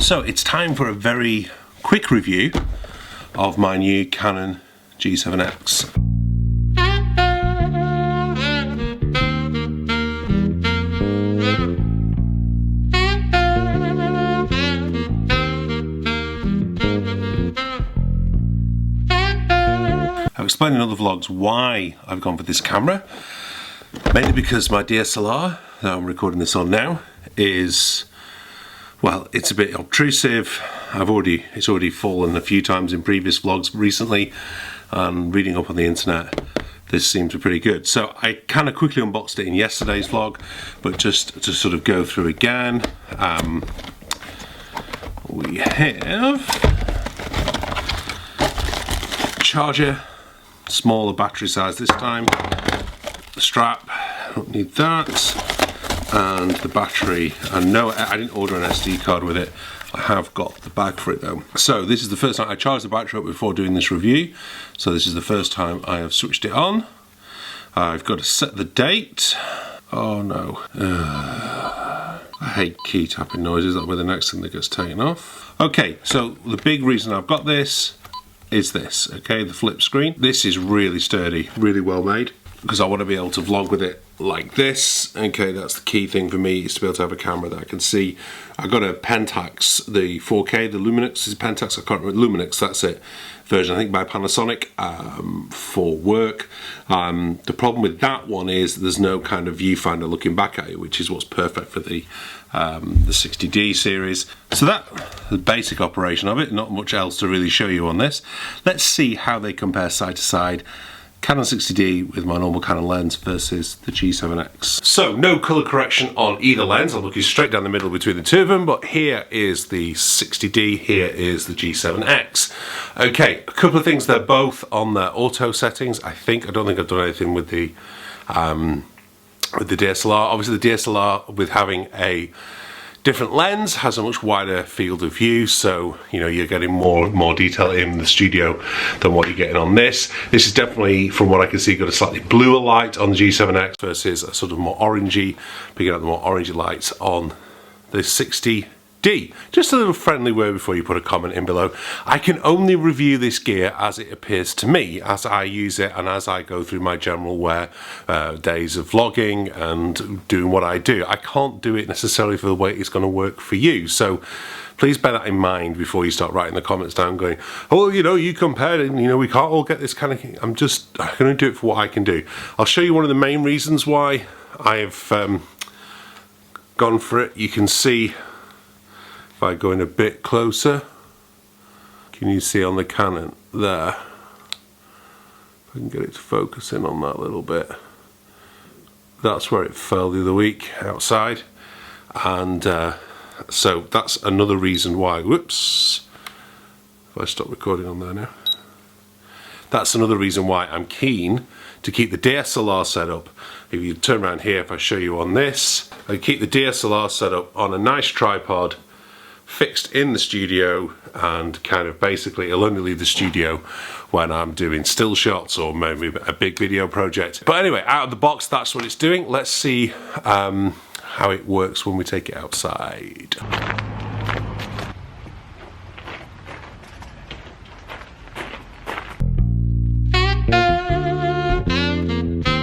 So it's time for a very quick review of my new Canon G7X. I've explained in other vlogs why I've gone for this camera, mainly because my DSLR that I'm recording this on now is, well, it's a bit obtrusive. It's already fallen a few times in previous vlogs recently, and reading up on the internet, this seems pretty good. So I kind of quickly unboxed it in yesterday's vlog, but just to sort of go through again, we have charger, smaller battery size this time, the strap, don't need that, and the battery. And no, I didn't order an SD card with it. I have got the bag for it though. So this is the first time I charged the battery up before doing this review. So this is the first time I have switched it on. I've got to set the date. Oh no. I hate key tapping noises. That'll be the next thing that gets taken off. Okay, so the big reason I've got this is this, okay, the flip screen. This is really sturdy, really well made, because I want to be able to vlog with it like this. Okay, that's the key thing for me, is to be able to have a camera that I can see. I got a Pentax, the 4K, the Luminix is Pentax, I can't remember, Luminix, that's it, version I think by Panasonic, for work. The problem with that one is there's no kind of viewfinder looking back at it, which is what's perfect for the 60D series. So that's the basic operation of it, not much else to really show you on this. Let's see how they compare side to side. Canon 60D with my normal Canon lens versus the G7X. So no color correction on either lens. I'm looking straight down the middle between the two of them, but here is the 60D, here is the G7X. Okay, a couple of things, they're both on their auto settings. I don't think I've done anything with the DSLR. Obviously the DSLR, with having a different lens, has a much wider field of view, so you know you're getting more detail in the studio than what you're getting on this. This is definitely, from what I can see, got a slightly bluer light on the G7X versus a sort of more orangey, picking up the more orangey lights on the 60D. Just a little friendly word before you put a comment in below. I can only review this gear as it appears to me, as I use it and as I go through my general wear days of vlogging and doing what I do. I can't do it necessarily for the way it's going to work for you. So please bear that in mind before you start writing the comments down going, oh, you know, you compared it, and you know, we can't all get this kind of thing. I'm going to do it for what I can do. I'll show you one of the main reasons why I've gone for it. You can see, if I go in a bit closer, can you see on the Canon there? If I can get it to focus in on that a little bit. That's where it fell the other week, outside. And so that's another reason why, whoops, if I stop recording on there now. That's another reason why I'm keen to keep the DSLR set up. If you turn around here, if I show you on this, I keep the DSLR set up on a nice tripod, fixed in the studio, and kind of basically it'll only leave the studio when I'm doing still shots or maybe a big video project. But anyway, out of the box, that's what it's doing. Let's see how it works when we take it outside.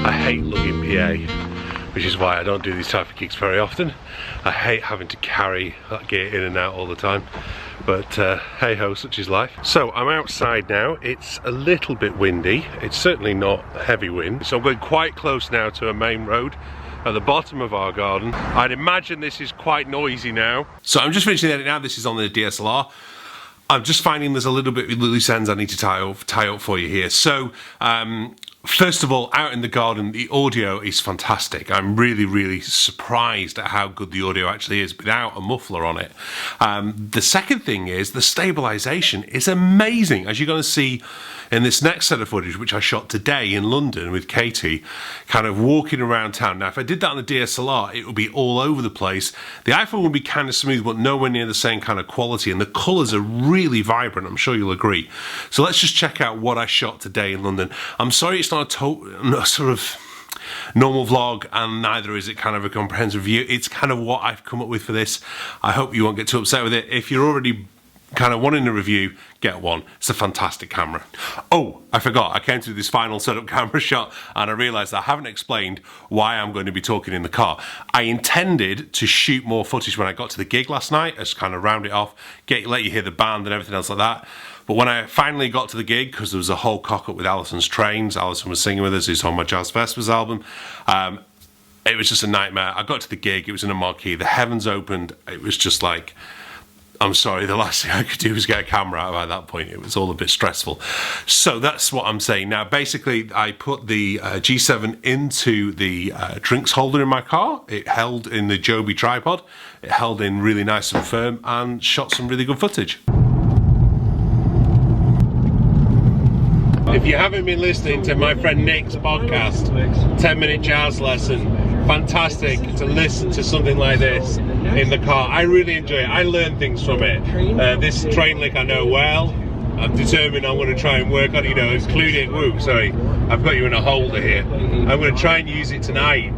I hate lugging PA, which is why I don't do these type of gigs very often. I hate having to carry that gear in and out all the time, but hey ho, such is life. So I'm outside now. It's a little bit windy. It's certainly not heavy wind. So I'm going quite close now to a main road at the bottom of our garden. I'd imagine this is quite noisy now. So I'm just finishing the edit now. This is on the DSLR. I'm just finding there's a little bit of loose ends I need to tie up for you here. So first of all, out in the garden, the audio is fantastic. I'm really surprised at how good the audio actually is without a muffler on it. The second thing is the stabilization is amazing, as you're going to see in this next set of footage, which I shot today in London with Katie, kind of walking around town. Now, if I did that on the DSLR, it would be all over the place. The iPhone would be kind of smooth, but nowhere near the same kind of quality, and the colors are really vibrant. I'm sure you'll agree. So let's just check out what I shot today in London. I'm sorry it's not a sort of normal vlog, and neither is it kind of a comprehensive review. It's kind of what I've come up with for this. I hope you won't get too upset with it. If you're already kind of wanting a review, get one. It's a fantastic camera. Oh, I forgot, I came to this final setup camera shot and I realised I haven't explained why I'm going to be talking in the car. I intended to shoot more footage when I got to the gig last night, just kind of round it off, let you hear the band and everything else like that. But when I finally got to the gig, because there was a whole cock-up with Alison's Trains, Alison was singing with us, who's on my Jazz Vespers album, it was just a nightmare. I got to the gig, it was in a marquee, the heavens opened, it was just like, I'm sorry, the last thing I could do was get a camera out at that point. It was all a bit stressful. So that's what I'm saying. Now, basically, I put the G7 into the drinks holder in my car. It held in the Joby tripod. It held in really nice and firm and shot some really good footage. If you haven't been listening to my friend Nick's podcast, 10-minute jazz lesson, fantastic to listen to something like this in the car. I really enjoy it. I learn things from it. This train lick I know well. I'm determined I'm going to try and work on it, you know, including, whoop, sorry, I've got you in a holder here. I'm going to try and use it tonight.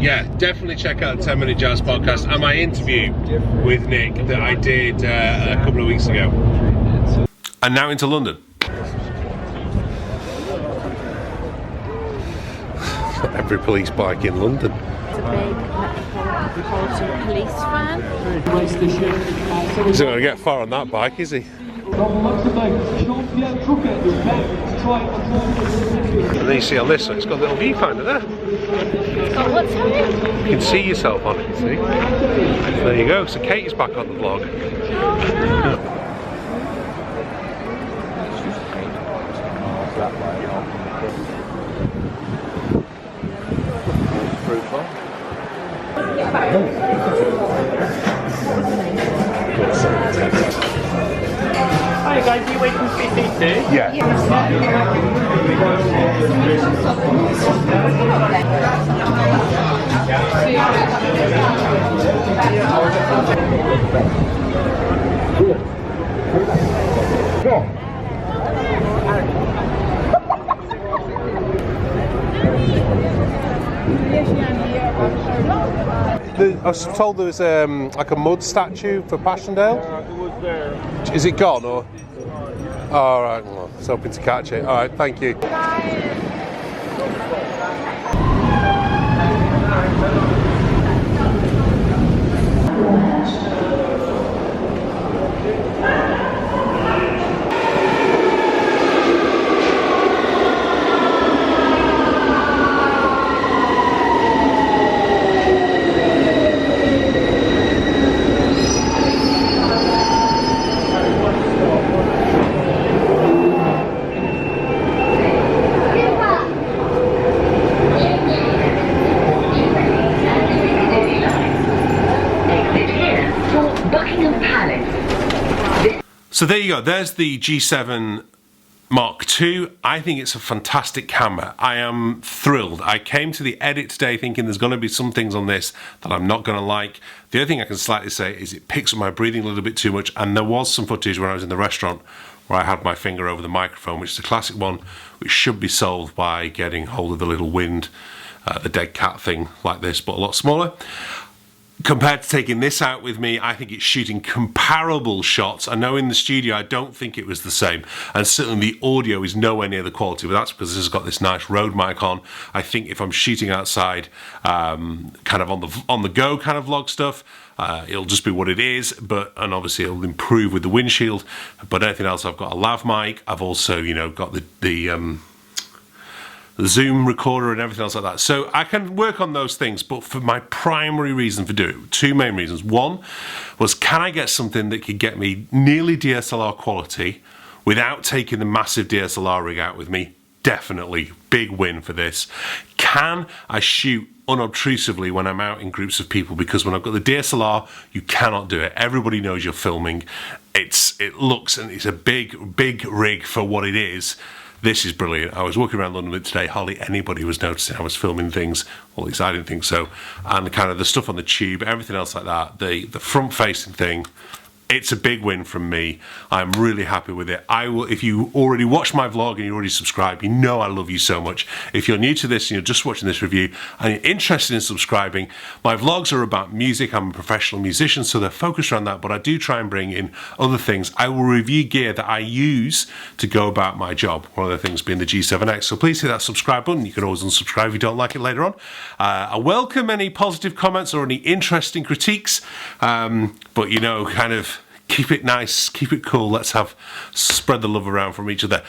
Yeah, definitely check out the 10-minute jazz podcast and my interview with Nick that I did a couple of weeks ago. And now into London. Every police bike in London. It's a big Metropolitan Police van. He's not going to get far on that bike, is he? And then you see on this one, it's got a little viewfinder there. Oh, what's happening? You can see yourself on it, see? There you go, so Katie's back on the vlog. Hi guys, are you waiting for CC2? Yeah. I was told there was like a mud statue for Passchendaele. It was there. Is it gone or? All right. Well, I was hoping to catch it. All right. Thank you. So there you go, there's the G7 Mark II. I think it's a fantastic camera. I am thrilled. I came to the edit today thinking there's going to be some things on this that I'm not going to like. The other thing I can slightly say is it picks up my breathing a little bit too much, and there was some footage when I was in the restaurant where I had my finger over the microphone, which is a classic one, which should be solved by getting hold of the little wind, the dead cat thing like this, but a lot smaller. Compared to taking this out with me, I think it's shooting comparable shots. I know in the studio I don't think it was the same, and certainly the audio is nowhere near the quality, but that's because this has got this nice Rode mic on. I think if I'm shooting outside, kind of on the go kind of vlog stuff, it'll just be what it is, and obviously it'll improve with the windshield. But anything else, I've got a lav mic. I've also, you know, got the Zoom recorder and everything else like that. So I can work on those things, but for my primary reason for doing it, two main reasons. One was, can I get something that could get me nearly DSLR quality without taking the massive DSLR rig out with me? Definitely, big win for this. Can I shoot unobtrusively when I'm out in groups of people? Because when I've got the DSLR, you cannot do it. Everybody knows you're filming. It looks, and it's a big rig for what it is. This is brilliant. I was walking around London with it today, hardly anybody was noticing I was filming things, or at least I didn't think so. And kind of the stuff on the tube, everything else like that, the front facing thing, it's a big win from me. I'm really happy with it. I will, if you already watched my vlog and you already subscribed, you know I love you so much. If you're new to this and you're just watching this review and you're interested in subscribing, my vlogs are about music. I'm a professional musician, so they're focused around that, but I do try and bring in other things. I will review gear that I use to go about my job, one of the things being the G7X. So please hit that subscribe button. You can always unsubscribe if you don't like it later on. I welcome any positive comments or any interesting critiques, but you know, kind of keep it nice, keep it cool. Let's spread the love around from each other.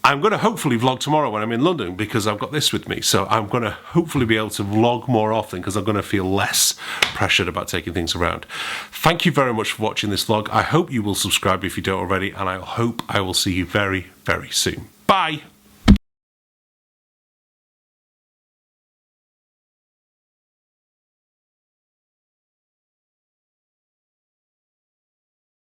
I'm going to hopefully vlog tomorrow when I'm in London because I've got this with me. So I'm going to hopefully be able to vlog more often because I'm going to feel less pressured about taking things around. Thank you very much for watching this vlog. I hope you will subscribe if you don't already, and I hope I will see you very, very soon. Bye.